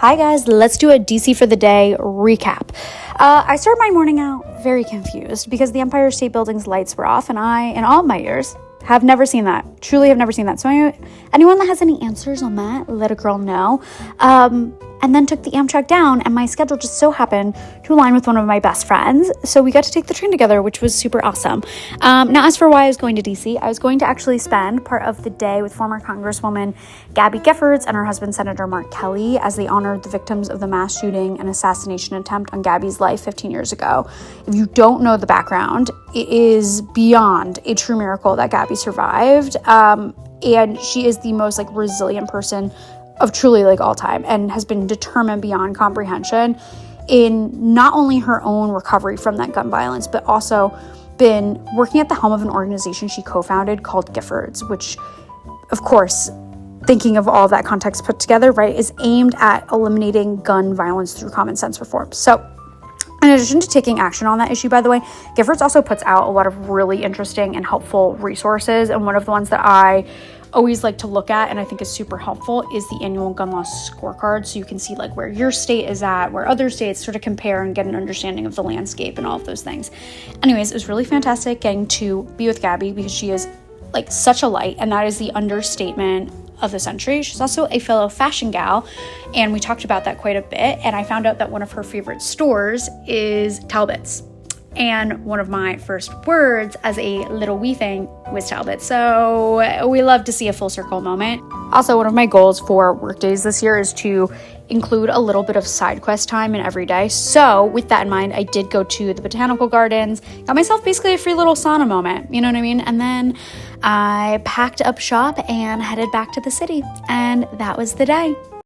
Hi guys, let's do a DC for the day recap. I started my morning out very confused because the Empire State Building's lights were off, and I, in all my years, have never seen that. Truly have never seen that. So anyone that has any answers on that, let a girl know. And then took the Amtrak down, and my schedule just so happened to align with one of my best friends. So we got to take the train together, which was super awesome. Now, as for why I was going to DC, I was going to actually spend part of the day with former Congresswoman Gabby Giffords and her husband, Senator Mark Kelly, as they honored the victims of the mass shooting and assassination attempt on Gabby's life 15 years ago. If you don't know the background, it is beyond a true miracle that Gabby survived. And she is the most resilient person of truly all time, and has been determined beyond comprehension in not only her own recovery from that gun violence, but also been working at the helm of an organization she co-founded called Giffords, which, of course, thinking of all of that context put together, right, is aimed at eliminating gun violence through common sense reforms. So in addition to taking action on that issue, by the way, Giffords also puts out a lot of really interesting and helpful resources. And one of the ones that I always like to look at and I think is super helpful is the annual gun loss scorecard. So you can see where your state is at, where other states sort of compare and get an understanding of the landscape and all of those things. Anyways, it was really fantastic getting to be with Gabby because she is such a light, and that is the understatement of the century. She's also a fellow fashion gal, and we talked about that quite a bit, and I found out that one of her favorite stores is Talbot's. And one of my first words as a little wee thing was Talbot. So we love to see a full circle moment. Also, one of my goals for work days this year is to include a little bit of side quest time in every day. So with that in mind, I did go to the botanical gardens, got myself basically a free little sauna moment, you know what I mean? And then I packed up shop and headed back to the city, and that was the day.